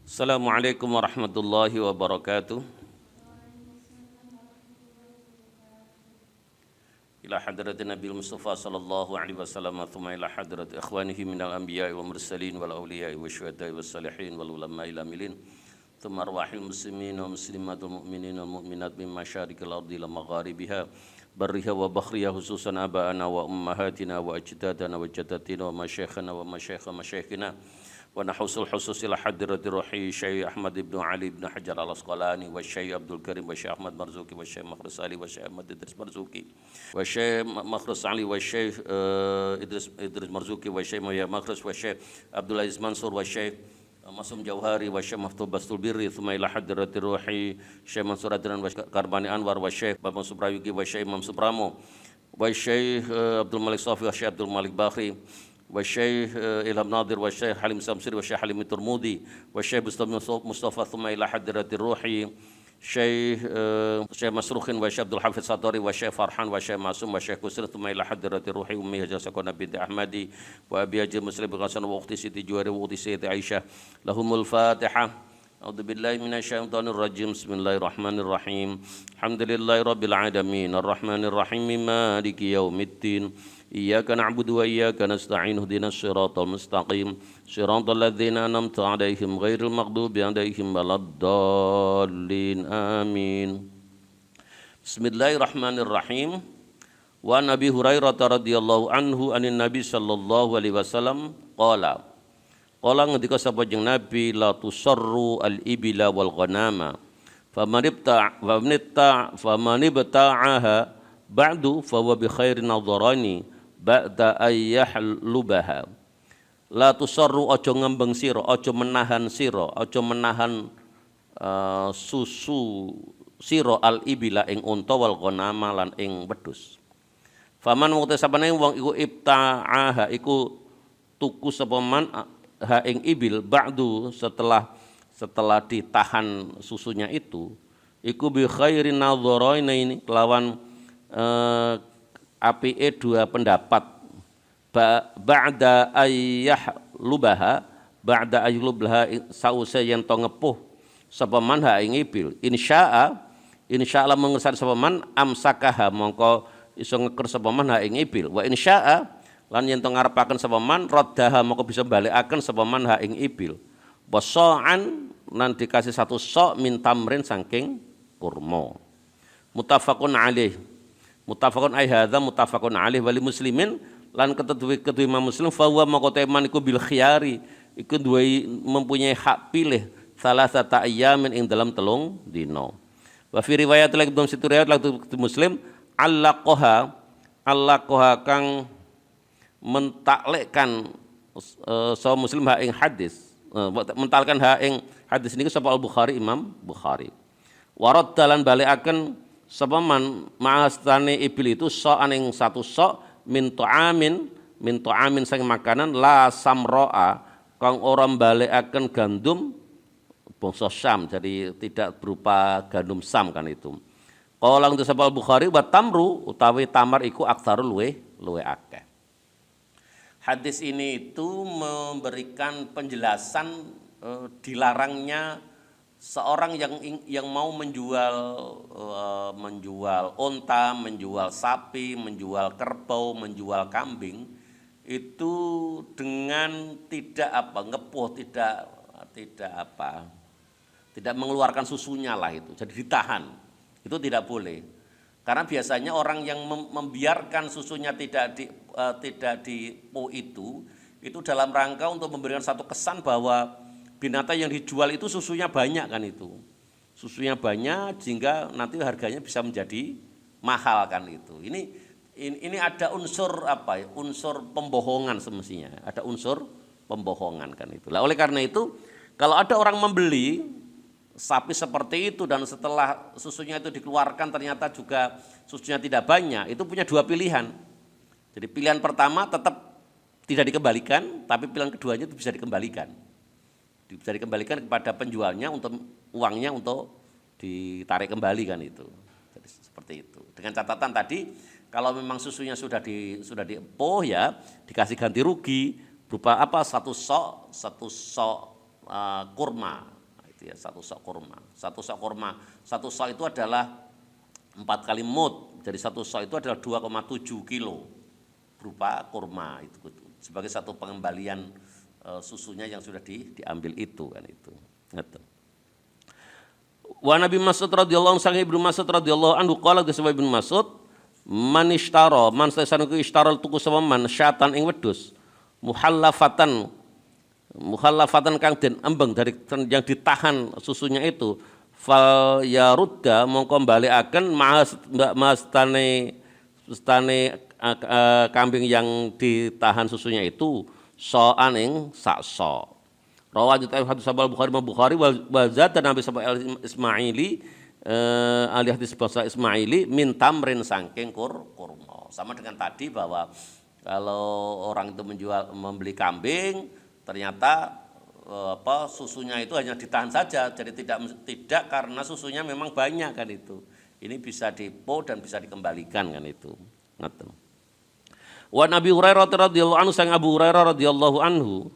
Assalamualaikum warahmatullahi wabarakatuh. Ila hadratin Nabi Mustafa sallallahu alaihi wasallam thumma ila hadrat ikhwanihi minal anbiya'i wal mursalin wal awliya'i wasyuhada'i was salihin wal ulama'i lamilin thumma arwahil muslimin wa muslimatul mu'minin wal mu'minat min masyarikil ardi ila magharibiha barriha wa bakhriha khususan aba'ana wa ummahatina wa ajdadana wa jaddatina wa masyayikhana wa masyaikha masyayikhina wa nahusul husus ila hadrati ruhi Syekh Ahmad ibn Ali ibn Hajar al-Asqalani wa Syekh Abdul Karim wa Syekh Ahmad Marzuki wa Syekh Makhrus Ali wa Syekh Ahmad Idris Marzuki wa Syekh Makhrus Ali wa Syekh Idris Marzuki wa Syekh Maya Makhrus wa Syekh Abdul Aziz Mansur wa Syekh Masum Jauhari wa Syekh Maftuh Bastul Birri thumma ila hadrati ruhi Syekh Mansur Adnan wa Karbani Anwar wa Syekh Bambang Suprayugi wa Syekh Imam Supramo wa Syekh Abdul Malik Safi wa Syekh Abdul Malik Bakhri wa Syekh Ilham Nadir wa Syekh Halim Samsiri wa Syekh Halim Turmudi wa Syekh Mustafa thumma ila hadrati ruhi Syekh Masrukhin wa Syekh Abdul Hafiz Satori wa Syekh Farhan wa Syekh Masum wa Syekh Kusri thumma ila hadrati ruhi Ummi Hajar Sakona binti Ahmadi wa Abi Haji Muslim bin Hasan wa ukhti Siti Juwari wa ukhti Siti Aisyah lahumul Fatihah. A'udzu billahi minasyaitonir rajim. Bismillahirrahmanirrahim. Alhamdulillahi rabbil alamin arrahmanir rahim maliki yaumiddin. Iyyaka na'budu wa iyyaka nasta'in ihdinas siratal mustaqim siratal ladzina an'amta 'alaihim ghairil maghdubi 'alaihim waladdallin amin. Bismillahirrahmanirrahim. Wa Nabi Hurairah radhiyallahu anhu anin Nabi sallallahu alaihi wasallam qala ngendika sapa jeung Nabi la tusarru al-ibila wal ghanama famanibta'aha ba'du fa huwa bi khairin nadharani ba'da ayyahlubaha. La tusarru aja ngembeng sira, aja menahan sira, aja menahan susu sira al-ibila ing unta wal ghanama lan ing wedhus. Faman wong sapane wong iku ibta'aha iku tuku sapa man ha ing ibil ba'du setelah ditahan susunya itu iku bi khairin nadharain ini kelawan apike dua pendapat ba'da ayyahlubaha sause yen to ngepuh sapa man ha ing ibil insyaallah mengersani sapa man amsakaha mongko iso ngeker sapa man ha ing ibil wa insyaallah lan yen to ngarepaken sapa man raddaha moko bisa balikaken sapa man ha ing ibil wasa'an lan dikasih satu sok min tamrin saking kurma. Muttafaqun alaih hadza muttafaqun alaih wali muslimin lan kedue Imam Muslim fa huwa moko teman iku bil khiyari iku duwe mempunyai hak pilih salasata ayyamin ing dalam telung dina. Wa fi riwayat lagi dalam situ riwayat lagi Muslim allaqaha kang mentaklekkan sahabat Muslim ha ing hadis mentalkan ha ing hadis niku sapa Al-Bukhari Imam Bukhari warad dalan balikaken sapa man ma'astane ibil itu so'an ing satu sok min ta'amin sang makanan la samro'a kang ora balikaken gandum bangsa Syam jadi tidak berupa gandum Syam kan itu. Qala untuk sapa Al-Bukhari wa tamru utawi tamar iku aktsarul luwe akeh. Hadis ini itu memberikan penjelasan dilarangnya seorang yang mau menjual onta, menjual sapi, menjual kerbau, menjual kambing itu dengan tidak ngepuh, tidak mengeluarkan susunya lah itu. Jadi ditahan. Itu tidak boleh. Karena biasanya orang yang membiarkan susunya tidak dipo itu dalam rangka untuk memberikan satu kesan bahwa binatang yang dijual itu susunya banyak kan itu. Susunya banyak sehingga nanti harganya bisa menjadi mahal kan itu. Ini ada unsur unsur pembohongan semestinya. Ada unsur pembohongan kan itu. Lah oleh karena itu kalau ada orang membeli sapi seperti itu dan setelah susunya itu dikeluarkan ternyata juga susunya tidak banyak, itu punya dua pilihan. Jadi pilihan pertama tetap tidak dikembalikan, tapi pilihan keduanya itu bisa dikembalikan. Bisa dikembalikan kepada penjualnya untuk uangnya untuk ditarik kembali kan itu. Jadi seperti itu. Dengan catatan tadi kalau memang susunya sudah diepoh ya dikasih ganti rugi berupa satu sok kurma. gitu ya, satu sok kurma. Satu sok itu adalah 4 kali mud. Jadi satu sok itu adalah 2,7 kilo berupa kurma itu sebagai satu pengembalian susunya yang sudah diambil itu kan itu. Gitu. Wa Nabi Mas'ud radhiyallahu anhu Ibnu Mas'ud radhiyallahu anhu qala geswa Ibnu Mas'ud man ishtara man saesan ku ishtara tuku sapa man syatan ing wedhus muhallafatan kang den embeng dari yang ditahan susunya itu fal yarudda mongko balekaken mastane kambing yang ditahan susunya itu so'an ing sak so. Rawat kita hadis sabal Bukhari wa zat Nabi sallallahu Ismaili ahli hadis bahasa Ismaili min tamrin sangking kurma. Sama dengan tadi bahwa kalau orang itu membeli kambing ternyata susunya itu hanya ditahan saja, jadi tidak karena susunya memang banyak kan itu. Ini bisa dipo dan bisa dikembalikan kan itu. Ngaten. Wa Nabi Hurairah radhiyallahu anhu sang Abu Hurairah radhiyallahu anhu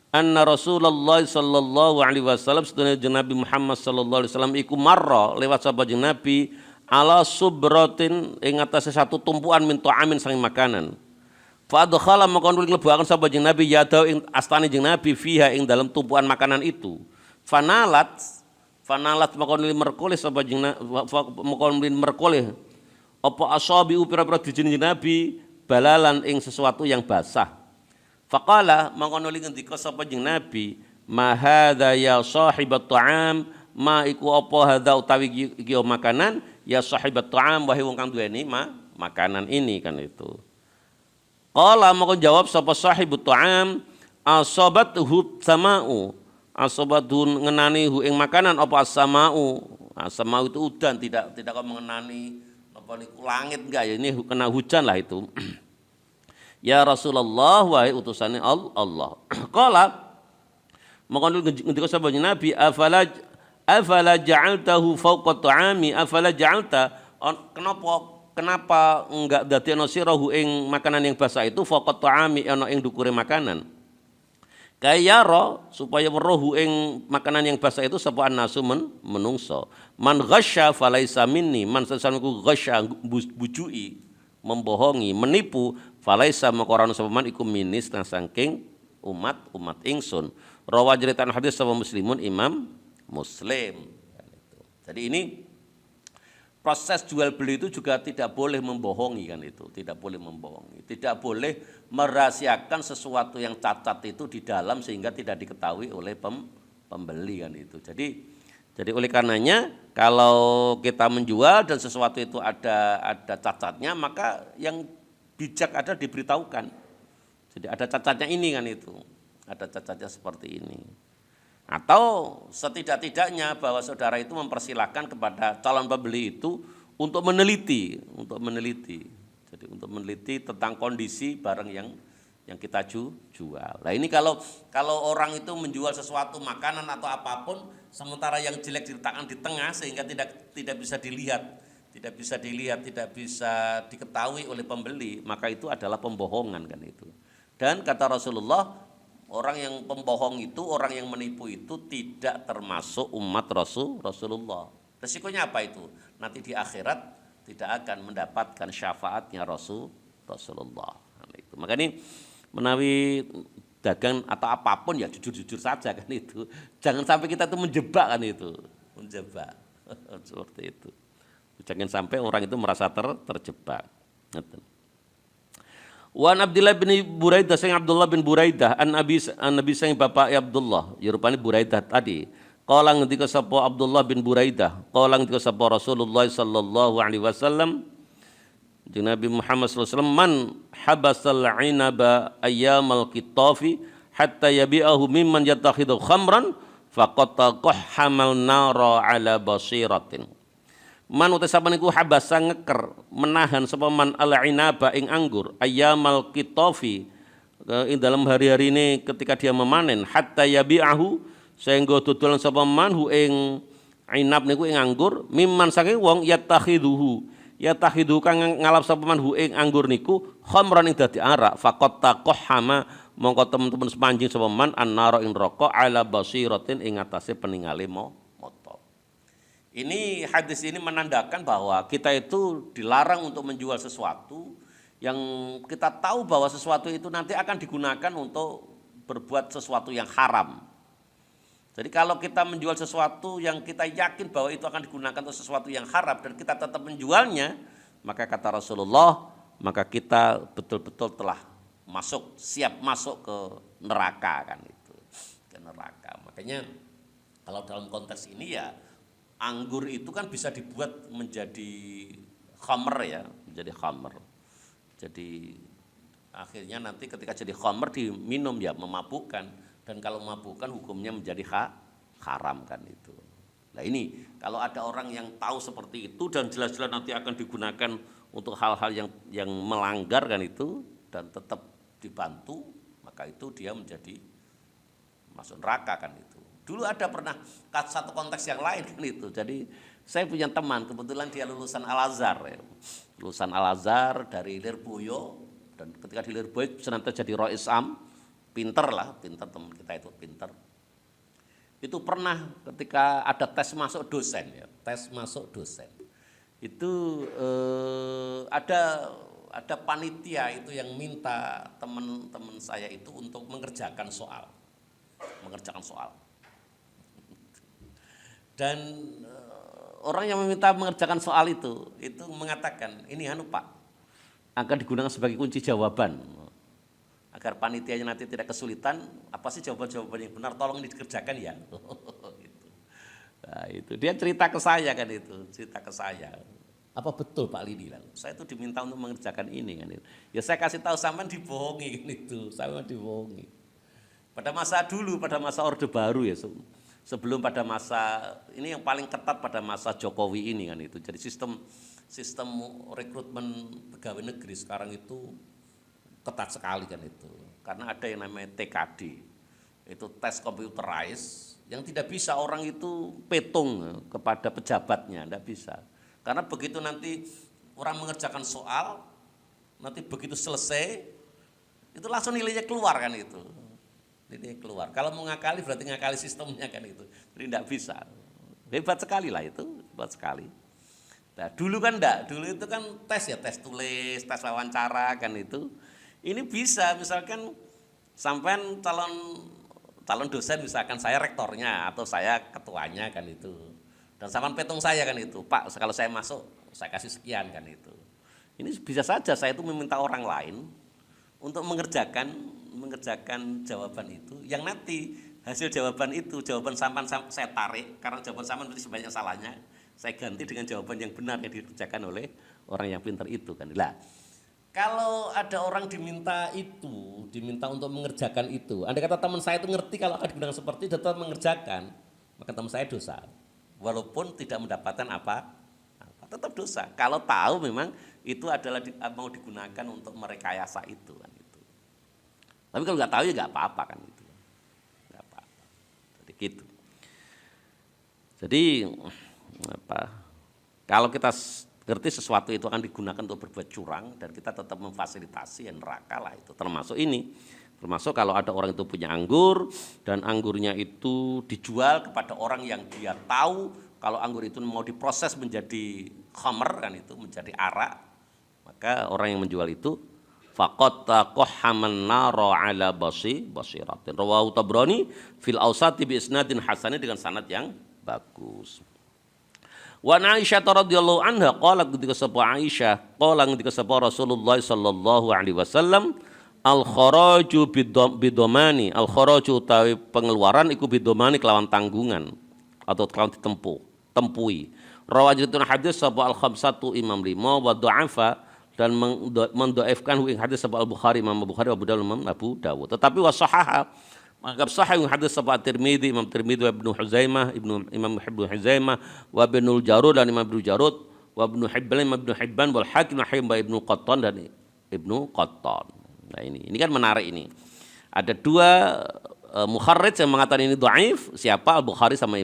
anna Rasulullah sallallahu alaihi wasallam sedaya Nabi Muhammad sallallahu alaihi wasallam iku marra lewat sapa Nabi ala subratin ing atase satu tumpuan min ta'amin sang makanan. Fa adkhala maka mlebu sapa Nabi yadau ing astane Nabi fiha ing dalam tumpuan makanan itu. Fanalat maka merkoleh sapa merkoleh apa asabi pira-pira dijine Nabi balalan ing sesuatu yang basah. Faqala maka nuli ngendika sapa Nabi ma hadza ya sahibat ta'am ma iku apa hadza utawi iki makanan ya sahibat ta'am wahai wong kang duweni makanan ini kan itu. Qala maka jawab sapa sahibut ta'am asabathu sama'u asabathu ngenani hu ing makanan apa as-sama'u. As-sama'u itu udan tidak kok mengenani apa niku langit enggak ya ini kena hujan lah itu. Ya Rasulullah wahai utusane Allah. Qala maka ngendika sapa Nabi afala ja'altahu fawqa ta'ami afala ja'alta kenapa enggak dadekno sirahu ing makanan yang basah itu faqat ta'ami ana ing dukure makanan. Kayara supaya weruh ing makanan yang basah itu sapa annasu menungso. Man ghasya falaisa minni, man sesanku ghasya bujui, membohongi, menipu, falaisa maka ora sapa man iku minis saking umat ingsun. Rawa jeritan hadis sapa Muslimun Imam Muslim. Jadi ini proses jual beli itu juga tidak boleh membohongi kan itu, tidak boleh membohongi, tidak boleh merahasiakan sesuatu yang cacat itu di dalam sehingga tidak diketahui oleh pembeli kan itu. Jadi oleh karenanya kalau kita menjual dan sesuatu itu ada cacatnya maka yang bijak ada diberitahukan. Jadi ada cacatnya ini kan itu, ada cacatnya seperti ini. Atau setidak-tidaknya bahwa saudara itu mempersilahkan kepada calon pembeli itu untuk meneliti. Jadi untuk meneliti tentang kondisi barang yang kita jual. Nah ini kalau orang itu menjual sesuatu makanan atau apapun, sementara yang jelek diletakkan di tengah sehingga tidak bisa dilihat, tidak bisa diketahui oleh pembeli, maka itu adalah pembohongan kan itu. Dan kata Rasulullah, orang yang pembohong itu, orang yang menipu itu tidak termasuk umat Rasulullah. Resikonya apa itu? Nanti di akhirat tidak akan mendapatkan syafaatnya Rasulullah. Maka ini menawi dagang atau apapun ya jujur-jujur saja kan itu. Jangan sampai kita itu menjebak kan itu. Menjebak. Seperti itu. Jangan sampai orang itu merasa terjebak. Wa Abdullah bin Buraidah sang Abdullah bin Buraidah an Nabi sang bapak Abdullah ya rupane Buraidah tadi qala ngendika sapa Abdullah bin Buraidah qala ngendika sapa Rasulullah sallallahu alaihi wasallam Nabi Muhammad sallallahu alaihi wasallam man habasal inaba ayyamal qitafi hatta yabi'ahu mimman yattakhidhu khamran faqad taqahhamal nara ala basiratin. Man uta sapa niku habasa ngeker menahan sapa man ala inaba ing anggur ayamal qitafi ing dalam hari-hari ini ketika dia memanen hatta yabi'ahu sehingga dodolan sapa man hu ing inab niku ing anggur mimman saking wong yatakhiduhu kang ngalap sapa man hu ing anggur niku khamran ing dadi arak faqat taqahhama mongko teman-teman sepanjing sapa man annara ing neraka ala basiratin ing atase peningale Ini hadis ini menandakan bahwa kita itu dilarang untuk menjual sesuatu yang kita tahu bahwa sesuatu itu nanti akan digunakan untuk berbuat sesuatu yang haram. Jadi kalau kita menjual sesuatu yang kita yakin bahwa itu akan digunakan untuk sesuatu yang haram dan kita tetap menjualnya, maka kata Rasulullah, maka kita betul-betul telah siap masuk ke neraka kan itu, ke neraka. Makanya kalau dalam konteks ini ya anggur itu kan bisa dibuat menjadi khamr ya, menjadi khamr. Jadi akhirnya nanti ketika jadi khamr diminum ya memabukkan, dan kalau memabukkan hukumnya menjadi haram kan itu. Nah ini kalau ada orang yang tahu seperti itu dan jelas-jelas nanti akan digunakan untuk hal-hal yang melanggar kan itu dan tetap dibantu, maka itu dia menjadi masuk neraka kan itu. Dulu ada pernah satu konteks yang lain kan itu. Jadi saya punya teman, kebetulan dia lulusan Al-Azhar ya. Lulusan Al-Azhar dari Lirboyo, dan ketika di Lirboyo senantiasa jadi Rois Am, pinter teman kita itu pinter. Itu pernah ketika ada tes masuk dosen ya, tes masuk dosen. Itu ada panitia itu yang minta teman-teman saya itu untuk mengerjakan soal. Dan orang yang meminta mengerjakan soal itu mengatakan, ini Pak, akan digunakan sebagai kunci jawaban. Agar panitianya nanti tidak kesulitan, apa sih jawaban-jawaban yang benar, tolong dikerjakan ya. Nah, itu dia cerita ke saya kan itu, Apa betul Pak Lidi? Saya itu diminta untuk mengerjakan ini kan itu. Ya saya kasih tahu sampean dibohongi kan itu, sama dibohongi. Pada masa dulu, pada masa Orde Baru ya, sebelum pada masa ini yang paling ketat pada masa Jokowi ini kan itu. Jadi sistem rekrutmen pegawai negeri sekarang itu ketat sekali kan itu. Karena ada yang namanya TKD. Itu tes computerized yang tidak bisa orang itu petung kepada pejabatnya, tidak bisa. Karena begitu nanti orang mengerjakan soal, nanti begitu selesai itu langsung nilainya keluar kan itu. Ini keluar. Kalau mau ngakali berarti ngakali sistemnya kan itu. Jadi tidak bisa. Hebat sekali lah itu, hebat sekali. Nah, dulu kan enggak, dulu itu kan tes ya, tes tulis, tes wawancara kan itu. Ini bisa misalkan sampean calon dosen misalkan saya rektornya atau saya ketuanya kan itu. Dan sampean petung saya kan itu. Pak, kalau saya masuk saya kasih sekian kan itu. Ini bisa saja saya itu meminta orang lain untuk mengerjakan jawaban itu, yang nanti hasil jawaban itu, jawaban sampan saya tarik, karena jawaban sampan berarti sebanyak salahnya, saya ganti dengan jawaban yang benar yang dikerjakan oleh orang yang pintar itu kan. Lah, kalau ada orang diminta untuk mengerjakan itu, andai kata teman saya itu ngerti kalau akan digunakan seperti itu, tetap mengerjakan, maka teman saya dosa, walaupun tidak mendapatkan apa, tetap dosa. Kalau tahu memang itu adalah mau digunakan untuk merekayasa itu kan. Tapi kalau nggak tahu ya nggak apa-apa kan itu, nggak apa-apa. Jadi gitu. Jadi kalau kita ngerti sesuatu itu akan digunakan untuk berbuat curang dan kita tetap memfasilitasi, ya neraka lah itu. Termasuk kalau ada orang itu punya anggur dan anggurnya itu dijual kepada orang yang dia tahu kalau anggur itu mau diproses menjadi khamr kan itu, menjadi arak, maka orang yang menjual itu faqad taqahhaman nara ala basiratin. Rawahu Tabrani fil Awsat bi isnadin hasan, dengan sanad yang bagus. Wa Aisyah radhiyallahu anha qala ketika sapa Aisyah, qala ketika sapa Rasulullah sallallahu alaihi wasallam, al kharaju bidomani, al kharaju utawi pengeluaran iku bidomani kelawan tanggungan atau kelawan tempui. Rawajatun hadis sapa al khamsatu imam lima wa du'afa, dan mendoifkan ing hadis sapa Al-Bukhari, Imam Bukhari, Abu Dawud. Tetapi wasahaha, menganggap sahih ing hadis sapa Tirmidzi, Imam Tirmidzi wa Ibnu Huzaimah, Imam Ibnu Huzaimah wa Ibnu Jarud dan Imam Ibnu Jarud wa Ibnu Hibban wal Hakim wa Ibnu Qattan dan Ibnu Qattan. Nah ini kan menarik ini. Ada dua mukharrij yang mengatakan ini dhaif, siapa? Al-Bukhari sama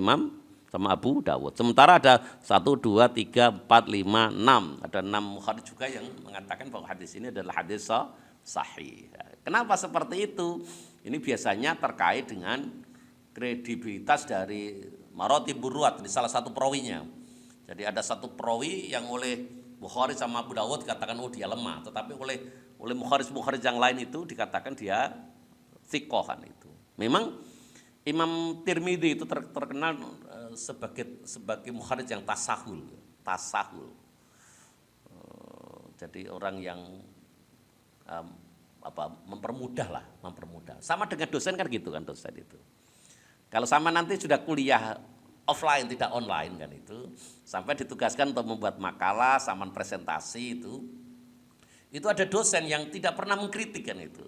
Abu Dawud. Sementara ada 1, 2, 3, 4, 5, 6. Ada 6 mukharrij juga yang mengatakan bahwa hadis ini adalah hadis sahih. Kenapa seperti itu? Ini biasanya terkait dengan kredibilitas dari Maratibur Ruwat, di salah satu perawinya. Jadi ada satu perawi yang oleh Bukhari sama Abu Dawud dikatakan dia lemah, tetapi oleh mukharij yang lain itu dikatakan dia thiqah kan itu. Memang Imam Tirmidzi itu terkenal sebagai mukharij yang tasahul. Jadi orang yang mempermudah. Sama dengan dosen kan gitu kan dosen itu. Kalau sama nanti sudah kuliah offline tidak online kan itu, sampai ditugaskan untuk membuat makalah, sama presentasi itu ada dosen yang tidak pernah mengkritik kan itu.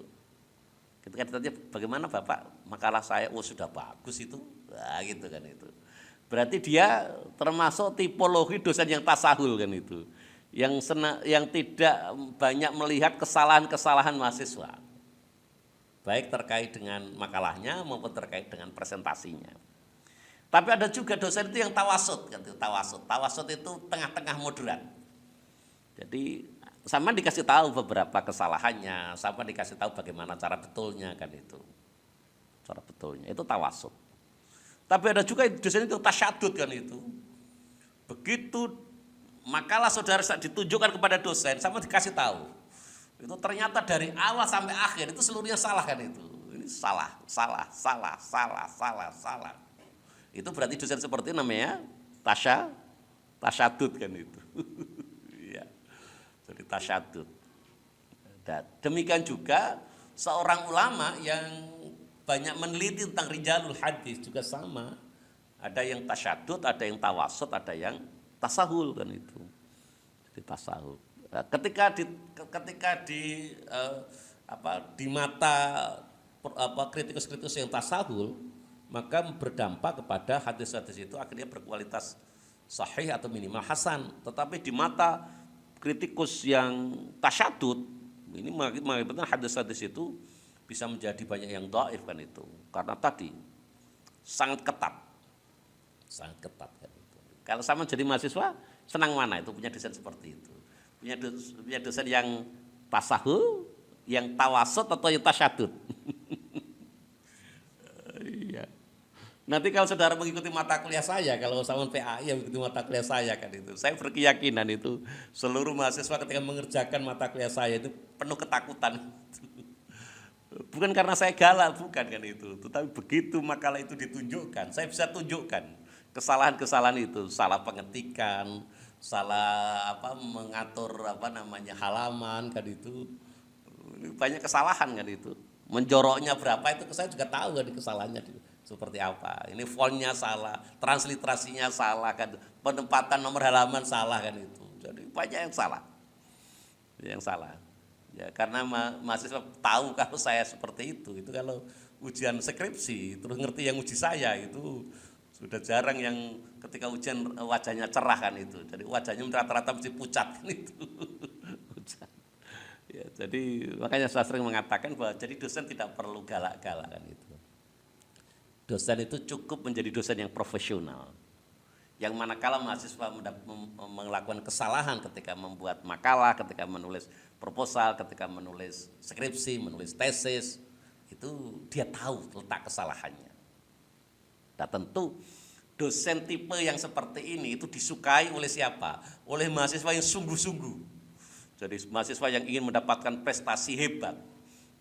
Ketika ditanya bagaimana Bapak makalah saya, sudah bagus itu, nah, gitu kan itu. Berarti dia termasuk tipologi dosen yang tasahul kan itu, yang tidak banyak melihat kesalahan-kesalahan mahasiswa, baik terkait dengan makalahnya maupun terkait dengan presentasinya. Tapi ada juga dosen itu yang tawasud, kan itu tawasud itu tengah-tengah moderat. Jadi sama dikasih tahu beberapa kesalahannya, sama dikasih tahu bagaimana cara betulnya kan itu, cara betulnya itu tawasud. Tapi ada juga dosen itu tasyadud kan itu. Begitu makalah saudara ditunjukkan kepada dosen, sama dikasih tahu. Itu ternyata dari awal sampai akhir itu seluruhnya salah kan itu. Ini salah. Itu berarti dosen seperti itu namanya tasyadud kan itu. Ya. Jadi tasyadud. Dan demikian juga seorang ulama yang banyak meneliti tentang rijalul hadis juga sama. Ada yang tasyadud, ada yang tawasud, ada yang tasahul kan itu. Jadi tasahul. Ketika di mata kritikus-kritikus yang tasahul, maka berdampak kepada hadis-hadis itu akhirnya berkualitas sahih atau minimal hasan. Tetapi di mata kritikus yang tasyadud, ini mengakibatkan hadis-hadis itu bisa menjadi banyak yang dhaif kan itu. Karena tadi sangat ketat kan itu. Kalau sama jadi mahasiswa, senang mana itu punya dosen seperti itu. Punya dosen yang tasahul, yang tawasud atau yang tasyadud. Iya. Nanti kalau saudara mengikuti mata kuliah saya, kalau sama PAI yang mengikuti mata kuliah saya kan itu, saya berkeyakinan itu seluruh mahasiswa ketika mengerjakan mata kuliah saya itu penuh ketakutan. Bukan karena saya galak, bukan kan itu, tetapi begitu makalah itu ditunjukkan, saya bisa tunjukkan kesalahan-kesalahan itu, salah pengetikan, salah mengatur halaman kan itu, banyak kesalahan kan itu. Menjoroknya berapa itu saya juga tahu kan kesalahannya seperti apa. Ini fontnya salah, transliterasinya salah kan, penempatan nomor halaman salah kan itu. Jadi banyak yang salah. Ya karena mahasiswa tahu kalau saya seperti itu kalau ujian skripsi terus ngerti yang uji saya itu sudah jarang yang ketika ujian wajahnya cerah kan itu. Jadi wajahnya rata-rata mesti pucat kan itu. Ya, jadi makanya saya sering mengatakan bahwa jadi dosen tidak perlu galak-galak kan itu. Dosen itu cukup menjadi dosen yang profesional. Yang manakala mahasiswa melakukan kesalahan ketika membuat makalah, ketika menulis proposal, ketika menulis skripsi, menulis tesis, itu dia tahu letak kesalahannya. Dan tentu dosen tipe yang seperti ini itu disukai oleh siapa? Oleh mahasiswa yang sungguh-sungguh. Jadi mahasiswa yang ingin mendapatkan prestasi hebat,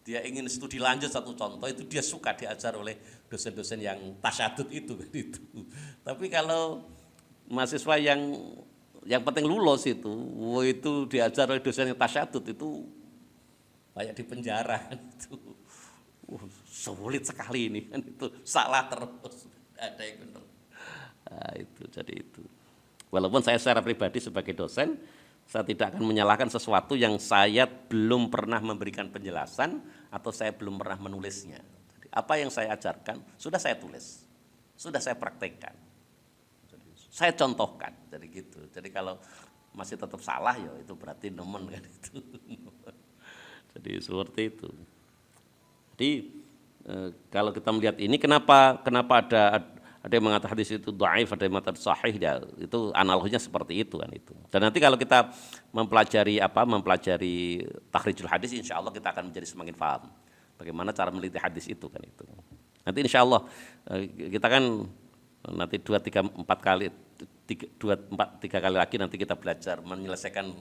dia ingin studi lanjut, satu contoh itu dia suka diajar oleh dosen-dosen yang tasyadud itu. Tapi kalau mahasiswa yang penting lulus itu diajar oleh dosen yang tasyadud itu banyak di penjara kan itu. Sulit sekali ini kan itu, salah terus, ada yang benar. Nah, jadi itu. Walaupun saya secara pribadi sebagai dosen, saya tidak akan menyalahkan sesuatu yang saya belum pernah memberikan penjelasan atau saya belum pernah menulisnya. Jadi, apa yang saya ajarkan sudah saya tulis, sudah saya praktekkan, saya contohkan. Jadi gitu. Jadi kalau masih tetap salah ya itu berarti nemen kan itu. Jadi seperti itu. Jadi kalau kita melihat ini kenapa ada yang mengatakan hadis itu dhaif, ada yang mengatakan sahih, ya itu analoginya seperti itu kan itu. Dan nanti kalau kita mempelajari takhrijul hadis, insya Allah kita akan menjadi semakin paham bagaimana cara meneliti hadis itu kan itu. Nanti insya Allah kita kan nanti 2, 3, 4 kali 3 kali lagi nanti kita belajar menyelesaikan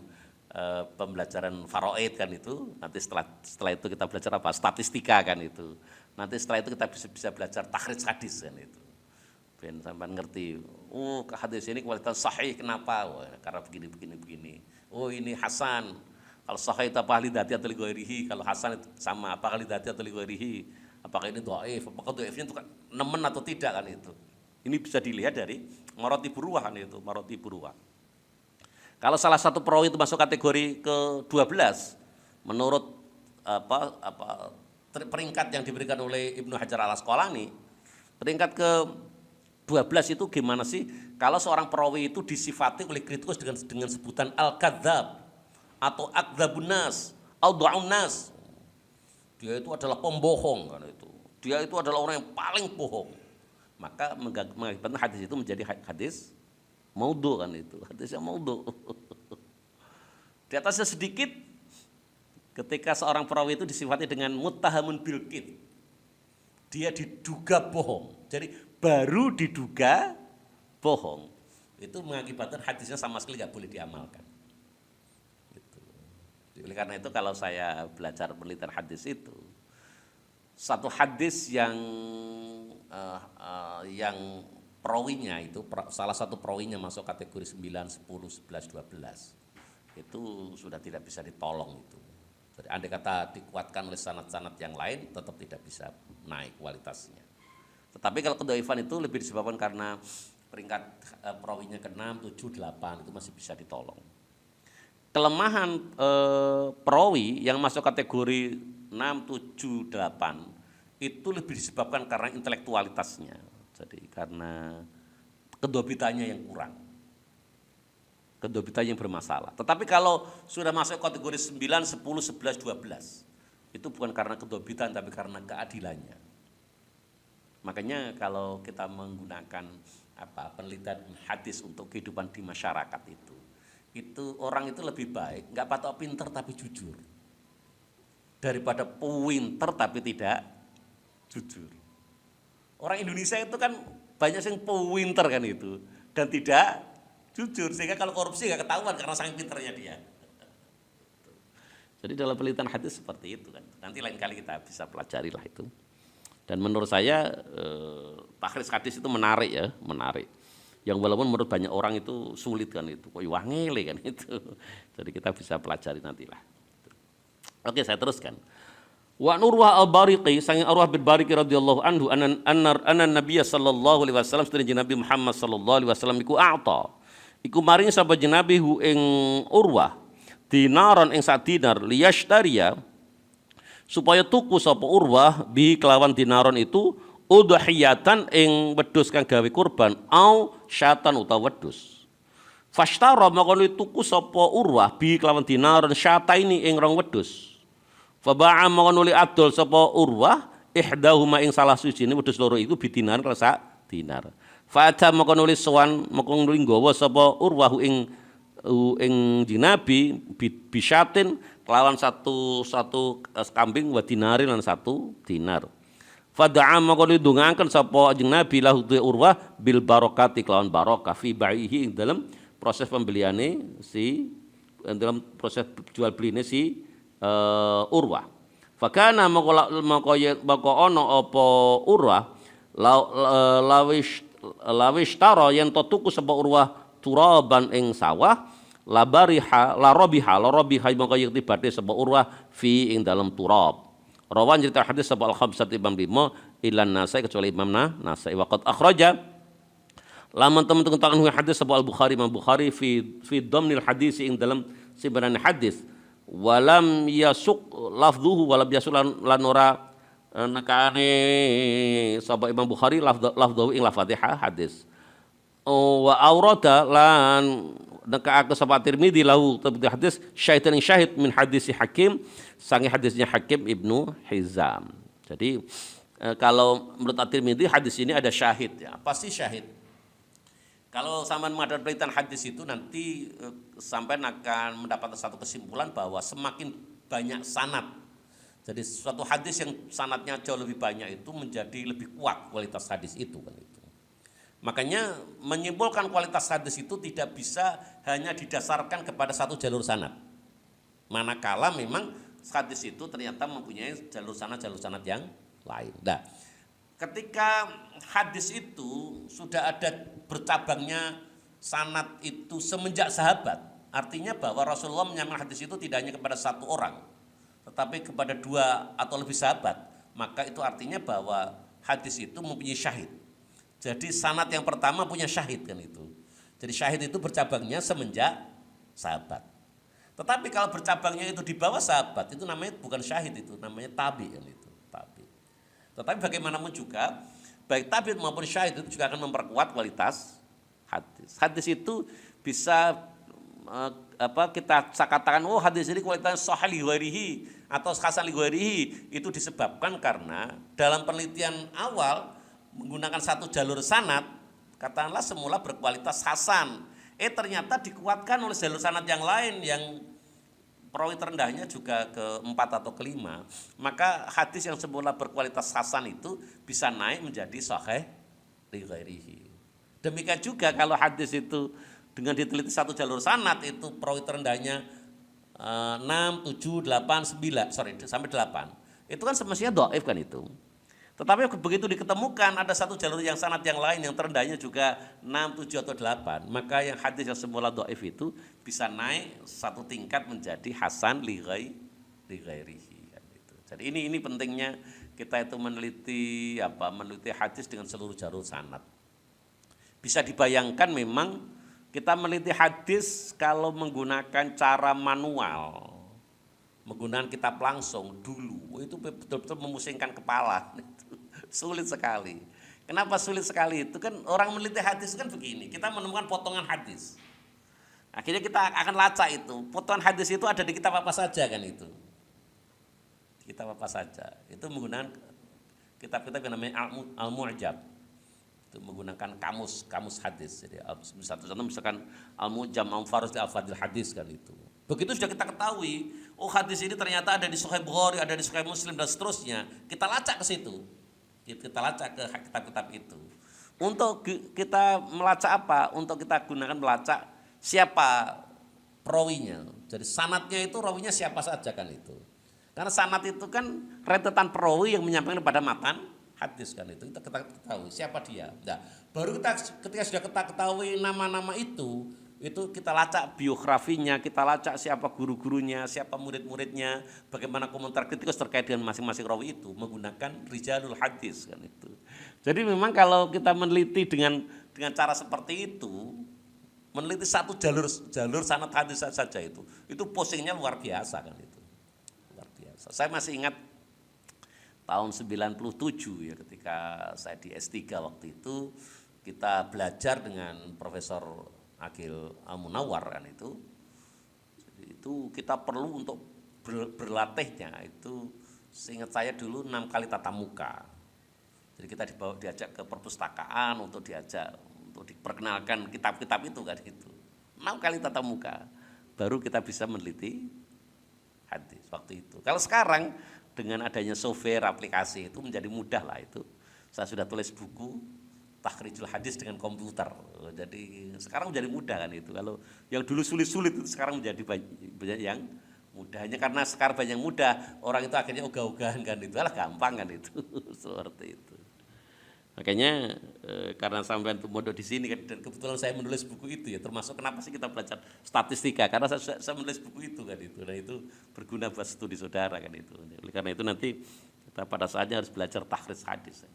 pembelajaran faraid kan itu. Nanti setelah itu kita belajar apa? Statistika kan itu. Nanti setelah itu kita bisa belajar takhrij hadis kan itu. Ben sampean ngerti. Oh, hadis ini kualitas sahih kenapa? Wah, karena begini. Oh, ini hasan. Kalau sahih itu apa lidati atau lighairihi? Kalau hasan itu sama apa lidati atau lighairihi? Apakah ini dhaif? Apakah dhaifnya itu kan nemen atau tidak kan itu. Ini bisa dilihat dari maratibur ruwah kan itu, maratibur ruwah. Kalau salah satu perawi itu masuk kategori ke-12 menurut peringkat yang diberikan oleh Ibnu Hajar Al-Asqalani, peringkat ke-12 itu gimana sih? Kalau seorang perawi itu disifati oleh kritikus dengan sebutan al-kadzab atau akdzabun nas, audha'un nas. Dia itu adalah pembohong kan itu. Dia itu adalah orang yang paling bohong. Maka mengakibatkan hadis itu menjadi hadis maudhu kan itu, hadis yang maudhu. Di atasnya sedikit, ketika seorang perawi itu disifati dengan muttahamun bil kidz, dia diduga bohong. Jadi baru diduga bohong, itu mengakibatkan hadisnya sama sekali nggak boleh diamalkan. Gitu. Oleh karena itu kalau saya belajar penelitian hadis itu, satu hadis yang perawinya itu salah satu perawinya masuk kategori 9, 10, 11, 12 itu sudah tidak bisa ditolong itu. Jadi andai kata dikuatkan oleh sanad-sanad yang lain tetap tidak bisa naik kualitasnya. Tetapi kalau kedhaifan itu lebih disebabkan karena peringkat perawinya ke-6, 7, 8 itu masih bisa ditolong. Kelemahan perawi yang masuk kategori 6, 7, 8 itu lebih disebabkan karena intelektualitasnya. Jadi karena kedobitannya yang kurang. Kedobitannya yang bermasalah. Tetapi kalau sudah masuk kategori 9, 10, 11, 12 itu bukan karena kedobitan tapi karena keadilannya. Makanya kalau kita menggunakan penelitian hadis untuk kehidupan di masyarakat itu orang itu lebih baik nggak patok pinter tapi jujur daripada pinter tapi tidak jujur. Orang Indonesia itu kan banyak yang pinter kan itu dan tidak jujur, sehingga kalau korupsi nggak ketahuan karena saking pinternya dia. Jadi dalam penelitian hadis seperti itu kan. Nanti lain kali kita bisa pelajari lah itu. Dan menurut saya takhrij hadis itu menarik ya, menarik. Yang walaupun menurut banyak orang itu sulit kan itu, kok wangele kan itu. Jadi kita bisa pelajari nantilah. Oke, saya teruskan. Wa Urwah al-Bariqi sange Urwah bin Bariqi radhiyallahu anhu anna Nabiy sallallahu alaihi wasallam sedene Nabi Muhammad sallallahu alaihi wasallam iku a'ta. Iku maring sapa Nabi hu ing Urwah dinaron ing sak dinar liyashtariya supaya tuku sapa Urwah bi kelawan dinaron itu udhiyatan ing wedhus kang gawe kurban au syatan utawa wedhus. Fashtara maka tuku sapa Urwah bi kelawan dinaron syataini ing rong wedhus. Faba'a maka nuli adol sapa Urwah ihdahuma ing salah sijine wedhus loro iku bidinar kala sak dinar. Fa'ata maka nuli sowan maka nuli nggawa sapa Urwah ing Nabi bisyatin kelawan satu kambing wa dinarin lan 1 dinar. Fada'a maka nuli ndongaken sapa Nabi lahu Urwah bil barakati kelawan barokah fi baihi ing dalam proses pembeliane dalam proses jual beline si Urwah. Fakana maka ana apa Urwah lawish taro yen to tuku sapa Urwah turaban ing sawah la rabiha maka yekti badhe sapa Urwah fi ing dalam turab. Rawan cerita hadis sapa al-khamsat Imam 5 ilan Nasai kecuali Imam Nasai waqad akhraja laman teman-teman tangan hadis sapa al-Bukhari Imam Bukhari fi dhamnil hadis ing dalam simpenan hadis walam yasuk lafdhuhu walam yasuk lan ora nakane sapa Imam Bukhari lafdhuhu ing Al-Fatihah hadis. Wa aurada lan nakaake sapa Tirmidzi lahu hadis syaitan syahid min hadis Hakim sange hadisnya Hakim Ibnu Hizam. Jadi kalau menurut At-Tirmidzi hadis ini ada syahid ya. Pasti syahid. Kalau sampean menghadapi penelitian hadis itu nanti sampean akan mendapat satu kesimpulan bahwa semakin banyak sanad. Jadi suatu hadis yang sanadnya jauh lebih banyak itu menjadi lebih kuat kualitas hadis itu kan itu. Makanya menyimpulkan kualitas hadis itu tidak bisa hanya didasarkan kepada satu jalur sanad. Manakala memang hadis itu ternyata mempunyai jalur sanad yang lain. Nah, ketika hadis itu sudah ada bercabangnya sanad itu semenjak sahabat, artinya bahwa Rasulullah menyampaikan hadis itu tidak hanya kepada satu orang, tetapi kepada dua atau lebih sahabat, maka itu artinya bahwa hadis itu mempunyai syahid. Jadi sanad yang pertama punya syahid kan itu. Jadi syahid itu bercabangnya semenjak sahabat. Tetapi kalau bercabangnya itu di bawah sahabat, itu namanya bukan syahid, itu namanya tabi kan itu, tabi. Tetapi bagaimanapun juga, baik tabi maupun syahid itu juga akan memperkuat kualitas hadis. Hadis itu bisa kita katakan, oh hadis ini kualitasnya sahih li ghairihi atau hasan li ghairihi, itu disebabkan karena dalam penelitian awal menggunakan satu jalur sanad, katakanlah semula berkualitas hasan, ternyata dikuatkan oleh jalur sanad yang lain yang perawi terendahnya juga keempat atau kelima, maka hadis yang semula berkualitas hasan itu bisa naik menjadi sahih li ghairihi. Demikian juga kalau hadis itu dengan diteliti satu jalur sanad itu perawi terendahnya 6, 7, 8, 9, sampai 8. Itu kan semestinya dhaif kan itu. Tetapi begitu diketemukan ada satu jalur yang sanad yang lain yang terendahnya juga 6, 7 atau 8, maka yang hadis yang semula dhaif itu bisa naik satu tingkat menjadi hasan li ghairihi. Jadi ini pentingnya kita itu meneliti hadis dengan seluruh jalur sanad. Bisa dibayangkan memang kita meneliti hadis kalau menggunakan cara manual, menggunakan kitab langsung dulu, itu betul-betul memusingkan kepala. Sulit sekali. Kenapa sulit sekali? Itu kan orang meneliti hadis kan begini, kita menemukan potongan hadis. Akhirnya kita akan lacak itu, potongan hadis itu ada di kitab apa saja kan itu. Kitab apa saja. Itu menggunakan kitab-kitab yang namanya Al-Mu'jam. Itu menggunakan kamus hadis. Jadi satu-satu misalkan Al-Mu'jam Al-Farus Al-Fadil hadis kan itu. Begitu sudah kita ketahui, oh hadis ini ternyata ada di Sahih Bukhari, ada di Sahih Muslim dan seterusnya, kita lacak ke situ. Kita lacak ke kitab-kitab itu. Untuk kita melacak apa? Untuk kita gunakan melacak siapa perawinya. Jadi sanadnya itu rawinya siapa saja kan itu. Karena sanad itu kan rentetan perawi yang menyampaikan kepada matan hadis kan itu. Kita ketahui siapa dia. Nah, baru ketika sudah kita ketahui nama-nama itu kita lacak biografinya, kita lacak siapa guru-gurunya, siapa murid-muridnya, bagaimana komentar kritikus terkait dengan masing-masing rawi itu menggunakan rijalul hadis kan itu. Jadi memang kalau kita meneliti dengan cara seperti itu, meneliti satu jalur sanad hadis saja itu pusingnya luar biasa kan itu. Luar biasa. Saya masih ingat tahun 97 ya, ketika saya di S3 waktu itu kita belajar dengan Profesor Akil Al-Munawwar kan itu. Jadi itu kita perlu untuk berlatihnya itu, seingat saya dulu 6 kali tatap muka. Jadi kita diajak ke perpustakaan untuk diperkenalkan kitab-kitab itu kan itu. 6 kali tatap muka baru kita bisa meneliti hadis waktu itu. Kalau sekarang dengan adanya software aplikasi itu menjadi mudah lah itu. Saya sudah tulis buku takhrijul hadis dengan komputer. Jadi sekarang menjadi mudah kan itu. Kalau yang dulu sulit-sulit itu sekarang menjadi banyak yang mudah. Hanya karena sekarang banyak yang mudah, orang itu akhirnya ogah-ogahan kan itu. Alah gampang kan itu. Seperti itu. Makanya karena sampai modal di sini kan, dan kebetulan saya menulis buku itu ya, termasuk kenapa sih kita belajar statistika, karena saya menulis buku itu kan itu. Nah itu berguna buat studi saudara kan itu. Oleh karena itu nanti kita pada saatnya harus belajar takhrij hadis.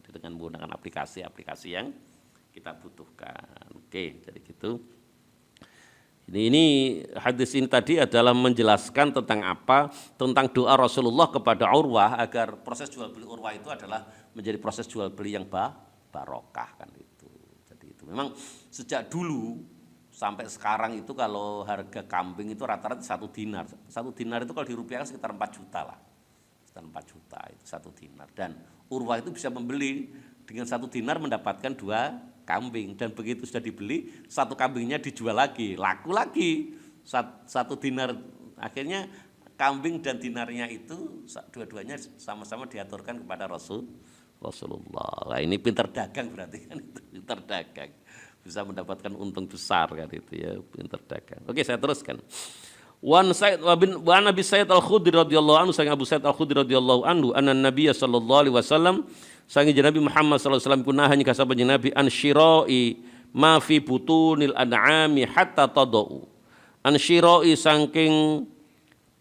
Dengan menggunakan aplikasi yang kita butuhkan. Oke, jadi gitu. Ini hadis ini tadi adalah menjelaskan tentang apa? Tentang doa Rasulullah kepada Urwah agar proses jual beli Urwah itu adalah menjadi proses jual beli yang barokah kan itu. Jadi itu memang sejak dulu sampai sekarang itu kalau harga kambing itu rata-rata 1 dinar. 1 dinar itu kalau dirupiahkan sekitar 4 juta lah. Sekitar 4 juta itu 1 dinar. Dan Urwah itu bisa membeli dengan 1 dinar mendapatkan 2 kambing, dan begitu sudah dibeli 1 kambingnya dijual lagi, laku lagi 1 dinar. Akhirnya kambing dan dinarnya itu dua-duanya sama-sama diaturkan kepada Rasulullah. Nah, ini pintar dagang berarti kan itu, pintar dagang. Bisa mendapatkan untung besar kan itu ya, pintar dagang. Oke, saya teruskan. Wan Nabi Sayyid Al-Khudri radhiyallahu anhu, sang Abu Sayyid Al-Khudri radhiyallahu anhu, anna Nabiy sallallahu alaihi wasallam, sang Nabi Muhammad sallallahu alaihi wasallam kunahan ka sahabat Nabi an syira'i ma fi butunil an'ami hatta tadau. An syira'i saking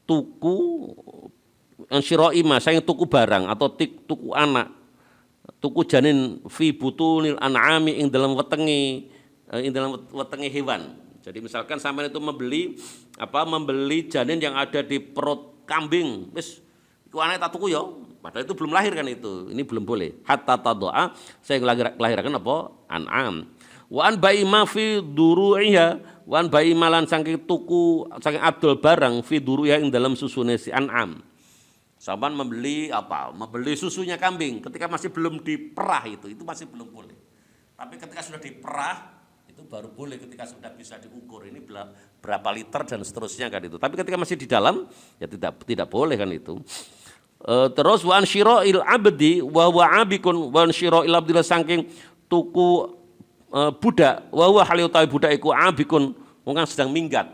tuku, an syira'i ma saking tuku barang atau tuku anak, tuku janin fi butunil an'ami ing dalam wetenge hewan. Jadi misalkan sampean itu membeli janin yang ada di perut kambing, wis iku anake tak tuku ya, padahal itu belum lahir kan itu. Ini belum boleh. Hatta tadoa, saya lahirkan apa? An'am. Wa an ba'i ma fi duru'iha, wa an ba'i malan saking tuku saking adol barang fi duru'iha ing dalam susune si an'am. Sampean membeli Membeli susunya kambing ketika masih belum diperah itu masih belum boleh. Tapi ketika sudah diperah itu baru boleh, ketika sudah bisa diukur ini berapa liter dan seterusnya kan itu. Tapi ketika masih di dalam ya tidak boleh kan itu. Terus wa an syira'il abdi wa huwa abikun wa an syira'il abdi saking tuku budak wa huwa hal utawi budak iku abikun wong sedang minggat.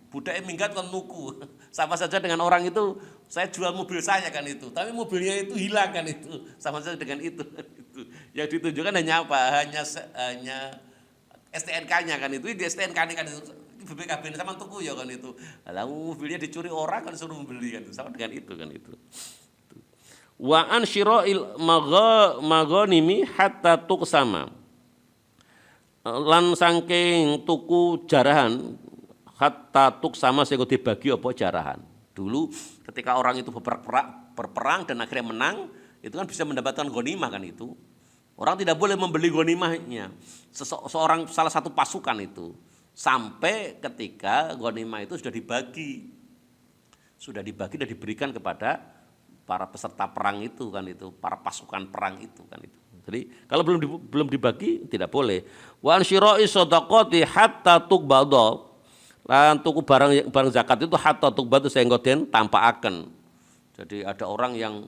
Budake minggat kan nuku. Sama saja dengan orang itu, saya jual mobil saya kan itu, tapi mobilnya itu hilang kan itu. Sama saja dengan itu. Yang ditunjukkan hanya apa? Hanya STNK-nya kan itu, di STNK-nya kan itu, BPKB sama tuku ya kan itu. Lalu mobilnya dicuri orang kan suruh membeli kan itu, sama dengan itu kan itu. Wa an syira'il maghanimi hatta tuqsama. Lan saking tuku jarahan hatta tuqsama sehingga dibagi apa jarahan. Dulu ketika orang itu berperang dan akhirnya menang, itu kan bisa mendapatkan ghanimah kan itu. Orang tidak boleh membeli ghanimahnya salah satu pasukan itu sampai ketika ghanimah itu sudah dibagi dan diberikan kepada para peserta perang itu kan itu, para pasukan perang itu kan itu. Jadi kalau belum dibagi tidak boleh. Wa ansyira'i shadaqati hatta tuqbadha. Lan tuku barang zakat itu hatta tuqbadha sehingga den tampakaken. Jadi ada orang yang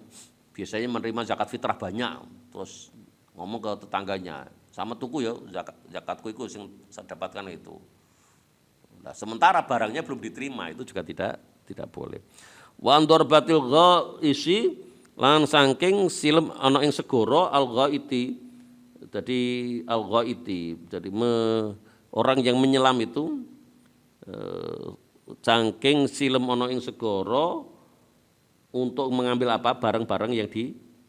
biasanya menerima zakat fitrah banyak terus ngomong ke tetangganya, sama tuku ya zakatku itu yang saya dapatkan itu. Nah, sementara barangnya belum diterima itu juga tidak boleh. Wa andorbatil ghaisi lan saking silem ana ing segara al-ghaiti. Jadi al-ghaiti, jadi orang yang menyelam itu saking silem ana ing segara untuk mengambil barang-barang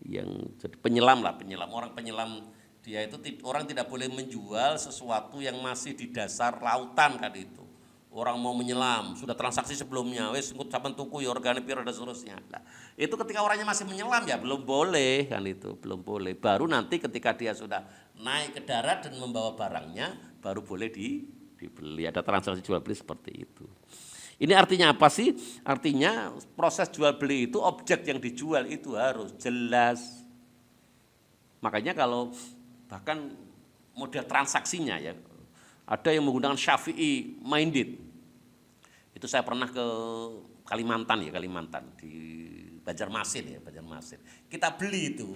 yang jadi penyelam orang penyelam dia itu orang tidak boleh menjual sesuatu yang masih di dasar lautan kan itu. Orang mau menyelam sudah transaksi sebelumnya, wes ngut sampean tuku ya regane piro dan seterusnya. Nah, itu ketika orangnya masih menyelam ya belum boleh kan itu, belum boleh. Baru nanti ketika dia sudah naik ke darat dan membawa barangnya baru boleh dibeli. Ada transaksi jual beli seperti itu. Ini artinya apa sih? Artinya proses jual beli itu objek yang dijual itu harus jelas. Makanya kalau bahkan model transaksinya ya, ada yang menggunakan Syafi'i minded. Itu saya pernah ke Kalimantan di Banjarmasin. Kita beli itu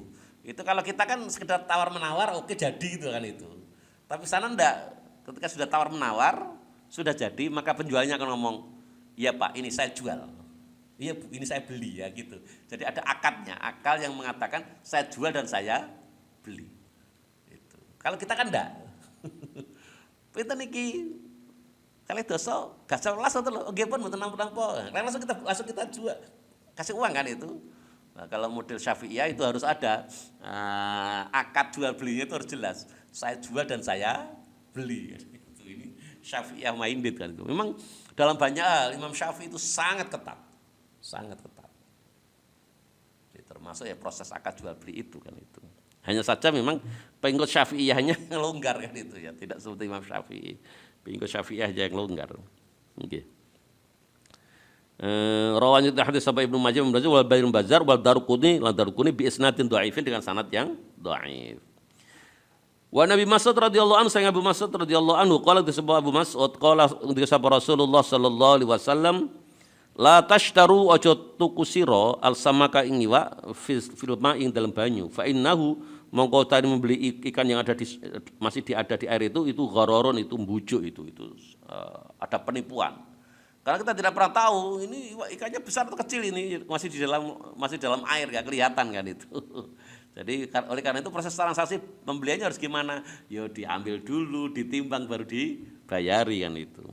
kalau kita kan sekedar tawar menawar oke jadi gitu kan itu. Tapi sana enggak, ketika sudah tawar menawar sudah jadi maka penjualnya akan ngomong, iya Pak, ini saya jual. Iya Bu, ini saya beli ya gitu. Jadi ada akadnya, akal yang mengatakan saya jual dan saya beli. Gitu. Kalau kita kan enggak. Pinten niki kali dosa, gak las atau nggih pun mboten napa-napa. Langsung kita jual. Kasih uang kan itu. Nah, kalau model Syafi'iyah itu harus ada akad jual belinya itu harus jelas. Saya jual dan saya beli. Itu ini Syafi'iyah minded kan itu. Memang dalam banyak hal Imam Syafi'i itu sangat ketat. Jadi termasuk ya proses akad jual beli itu kan itu. Hanya saja memang pengikut Syafi'iyahnya longgar kan itu ya, tidak seperti Imam Syafi'i. Pengikut Syafi'iyah aja yang longgar. Nggih. Rawan itu hadis sampai Ibnu Majah wal Bayrul Bazar wal Daruquni bi isnadin dhaifin dengan sanad yang dhaif. Wa Nabi Mas'ud radhiyallahu anhu sang Abu Mas'ud radhiyallahu anhu qala disebut Abu Mas'ud qala disebut Rasulullah sallallahu alaihi wasallam la tashtaru aja tuku sira al samaka ing iwa fil ma'in dalam banyu fa innahu mongko tadi membeli ikan yang ada masih ada di air itu ghararon, itu bujuk, itu ada penipuan. Karena kita tidak pernah tahu ini ikannya besar atau kecil, ini masih dalam air, nggak kelihatan kan itu. Jadi oleh karena itu proses transaksi pembeliannya harus gimana? Ya diambil dulu, ditimbang, baru dibayari kan itu.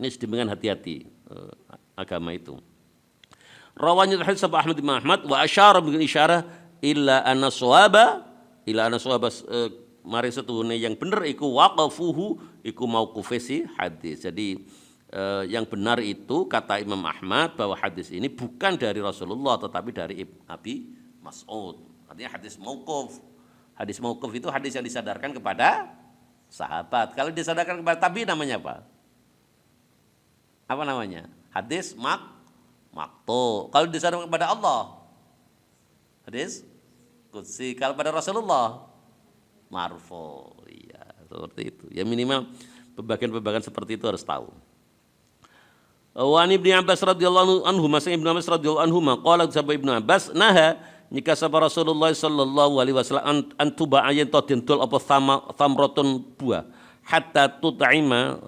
Ini sedemikian hati-hati agama itu. Rawanya hadits Abu Ahmad bin Ahmad wa asyara dengan isyarah illa anna sawaba mari setuhune yang bener iku waqafuhu iku mauqufe si hadis. Jadi yang benar itu kata Imam Ahmad bahwa hadis ini bukan dari Rasulullah tetapi dari Abi Mas'ud. Artinya hadis mauquf. Hadis mauquf itu hadis yang disadarkan kepada sahabat. Kalau disadarkan kepada tabi namanya apa? Apa namanya? Hadis maktu. Kalau disadarkan kepada Allah, hadis qudsi. Kalau pada Rasulullah, marfu. Iya, seperti itu. Ya minimal pembagian-pembagian seperti itu harus tahu. Wa Ibnu Abbas radhiyallahu anhu, masa Ibnu Abbas radhiyallahu anhu qala sahabat Ibnu Abbas naha jika sahabat Rasulullah sallallahu alaihi wasallam antuba ayen to dendol apa thamratun buah hatta tut'ima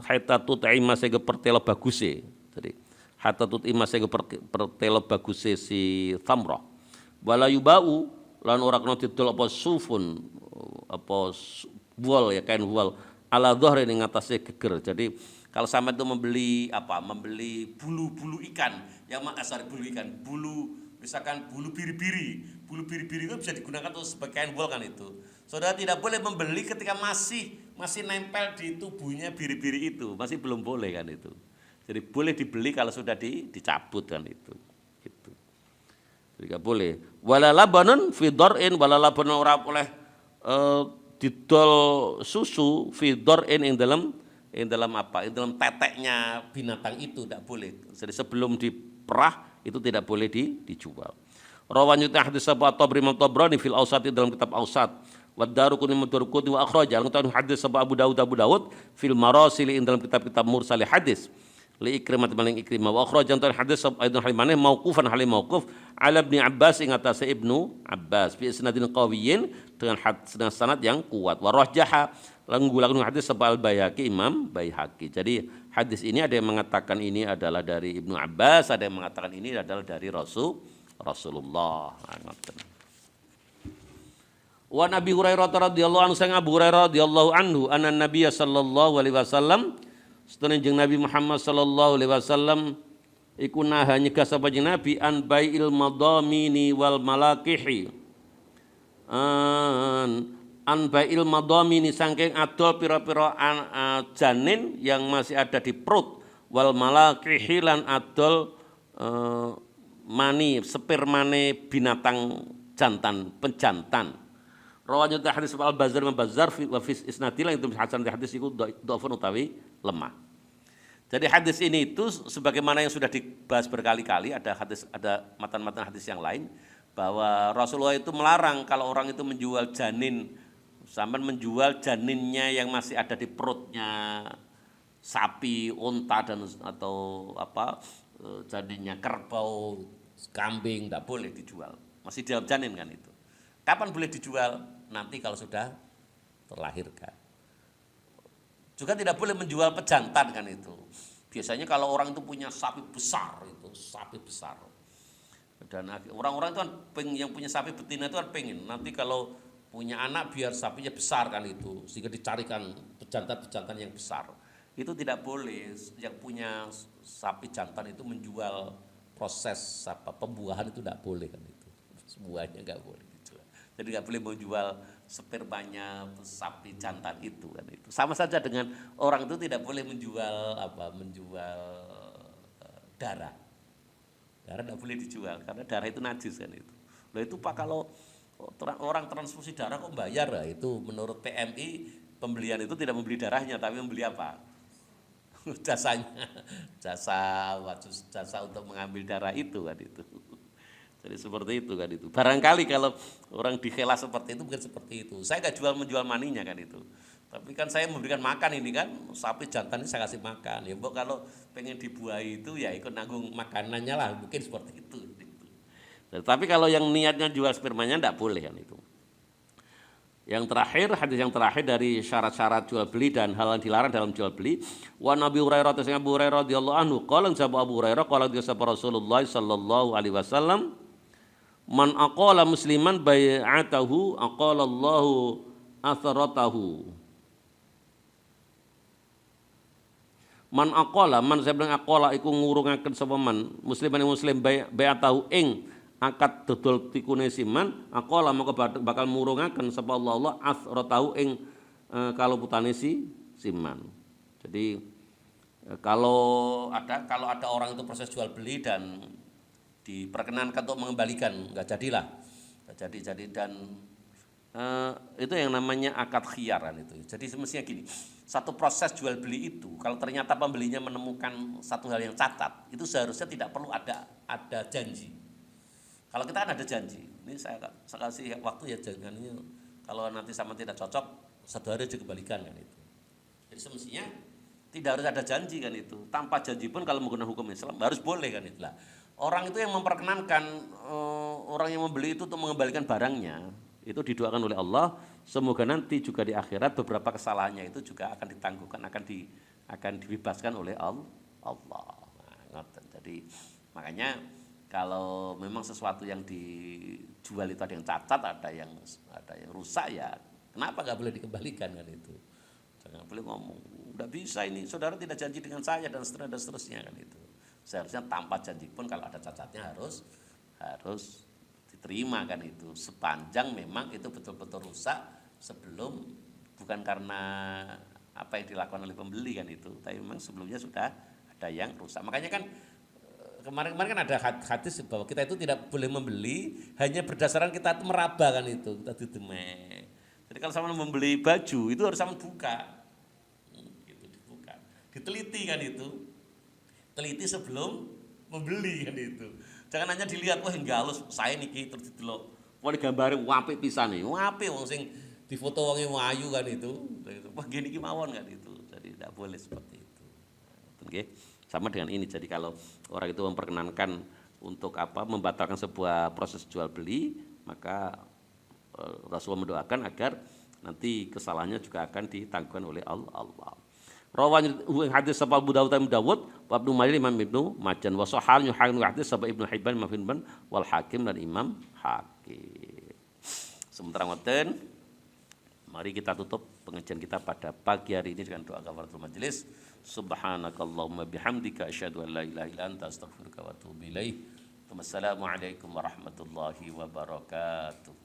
sehingga pertelo baguse. Jadi hatta tut'ima sehingga pertelo baguse si thamrah. Wala yubau lan ora kena didol apa sufun apa wol ya, kain wol ala dhahri ning atase geger. Jadi kalau sampai itu membeli bulu ikan yang misalkan bulu biri-biri itu bisa digunakan untuk sebagai kain wol kan itu. Saudara tidak boleh membeli ketika masih nempel di tubuhnya biri-biri itu, masih belum boleh kan itu. Jadi boleh dibeli kalau sudah dicabut kan itu. Gitu. Jadi enggak boleh. Wala labanun fi dar'in, wala labanun ora oleh didol susu fi dar'in ing dalam apa? Ing dalam teteknya binatang itu tidak boleh. Jadi sebelum diperah itu tidak boleh dijual. Rawan yuta hadis Abu Tabrani fil Awsat dalam kitab Awsat. Wa Daruqutni wa akhraja hadis Abu Dawud fil Marasil dalam kitab-kitab mursal hadis. Li Ikrimah maling Ikrimah wa akhraja hadis Aidun Halimane mauqufan halim mauquf ala Ibnu Abbas ing atase Ibnu Abbas bi isnadin qawiyyin dengan sanad yang kuat. Wa rajjaha langgulaken hadis Al Baihaqi Imam Baihaqi. Jadi hadis ini ada yang mengatakan ini adalah dari Ibnu Abbas, ada yang mengatakan ini adalah dari Rasulullah. Wa Nabi Hurairah radhiyallahu anhu, sang Abu Hurairah radhiyallahu anhu, anna Nabiy sallallahu alaihi wasallam, sedene jeung Nabi Muhammad sallallahu alaihi wasallam iku naha nyegah sapa jeung Nabi an bai'il madamini wal malakihi. An bai'il madamini saking adol pira-pira janin yang masih ada di perut, wal malakihi lan adol mani spermane binatang jantan penjantan. Rawanya hadis Al-Bazzar wa fi isnadil itu hasan hadis itu dhaifun utawi lemah. Jadi hadis ini itu sebagaimana yang sudah dibahas berkali-kali, ada matan-matan hadis yang lain bahwa Rasulullah itu melarang kalau orang itu menjual janin, sampai menjual janinnya yang masih ada di perutnya sapi, unta atau janinnya kerbau, kambing, tidak boleh dijual. Masih dalam janin kan itu. Kapan boleh dijual? Nanti kalau sudah terlahirkan. Juga tidak boleh menjual pejantan kan itu. Biasanya kalau orang itu punya sapi besar. Dan orang-orang itu kan yang punya sapi betina itu kan pengen nanti kalau punya anak biar sapinya besar kan itu, sehingga dicarikan pejantan-pejantan yang besar. Itu tidak boleh. Yang punya sapi jantan itu menjual proses pembuahan itu tidak boleh kan itu. Semuanya enggak boleh dijual. Jadi enggak boleh menjual spermanya sapi jantan itu kan itu. Sama saja dengan orang itu tidak boleh menjual darah. Darah tidak boleh dijual karena darah itu najis kan itu. Loh itu Pak, kalau orang transfusi darah kok bayar lah, itu menurut PMI pembelian itu tidak membeli darahnya tapi membeli apa? Jasanya. Jasa untuk mengambil darah itu kan itu. Jadi seperti itu kan itu. Barangkali kalau orang dikela seperti itu bukan seperti itu. Saya enggak menjual maninya kan itu. Tapi kan saya memberikan makan ini kan, sapi jantan ini saya kasih makan. Ya Mbok kalau pengen dibuahi itu ya ikut nanggung makanannya lah, mungkin seperti itu. Tapi kalau yang niatnya jual spermanya enggak boleh kan itu. Yang terakhir, hadis yang terakhir dari syarat-syarat jual beli dan hal yang dilarang dalam jual beli. Wa Nabi Hurairah tasing Abu Hurairah radhiyallahu anhu qala sapa Abu Hurairah qala sapa Rasulullah sallallahu alaihi wasallam man aqala musliman bai'atahu aqala Allahu atharatahu. Man aqala, man saya bilang aqala iku ngurungaken sapa man musliman muslim bai'atahu ing akad dodol tikune siman aqala maka bakal murungaken sapa Allah asratahu ing kaluputane si siman. Jadi kalau ada orang itu proses jual beli dan diperkenankan untuk mengembalikan, enggak jadilah. Enggak jadi dan itu yang namanya akad khiyaran itu. Jadi semestinya gini, satu proses jual beli itu kalau ternyata pembelinya menemukan satu hal yang cacat, itu seharusnya tidak perlu ada janji. Kalau kita kan ada janji, ini saya kasih waktu ya jangan ini kalau nanti sama tidak cocok 1 hari dikembalikan kan itu. Jadi semestinya tidak harus ada janji kan itu. Tanpa janji pun kalau menggunakan hukum Islam harus boleh kan itu lah. Orang itu yang memperkenankan orang yang membeli itu untuk mengembalikan barangnya itu didoakan oleh Allah semoga nanti juga di akhirat beberapa kesalahannya itu juga akan ditangguhkan akan dibebaskan oleh Allah. Nah, jadi makanya kalau memang sesuatu yang dijual itu ada yang cacat, ada yang rusak ya, kenapa nggak boleh dikembalikan kan itu? Jangan boleh ngomong, nggak bisa ini, saudara tidak janji dengan saya dan seterusnya kan itu. Seharusnya tanpa janji pun kalau ada cacatnya harus diterima kan itu, sepanjang memang itu betul-betul rusak sebelum bukan karena apa yang dilakukan oleh pembeli kan itu, tapi memang sebelumnya sudah ada yang rusak. Makanya kan kemarin kan ada hadis bahwa kita itu tidak boleh membeli hanya berdasarkan kita itu meraba kan itu, kita didemek. Jadi kalau sama membeli baju itu harus sama buka, gitu dibuka, diteliti kan itu, teliti sebelum membeli kan itu. Jangan hanya dilihat wah halus saya niki terus didelok, wah digambari apik pisan nih, apik wong sing difoto wonge wayu kan itu, wah gini iki mawon kan itu. Jadi tidak boleh seperti itu. Oke. Sama dengan ini, jadi kalau orang itu memperkenankan untuk membatalkan sebuah proses jual beli, maka Rasulullah mendoakan agar nanti kesalahannya juga akan ditangguhkan oleh Allah. Rawan hadis sapa Abu Dawud wa Ibnu Majah Imam Ibnu Majah wa sahal yuhaqqu hadis sapa Ibnu Hibban Imam Hibban wal Hakim dan Imam Hakim. Sementara ngoten, mari kita tutup pengajian kita pada pagi hari ini dengan doa kafaratul majelis. Subhanakallahumma bihamdika asyhadu an la ilaha illa anta astaghfiruka wa atubu ilaik. Wassalamualaikum warahmatullahi wabarakatuh.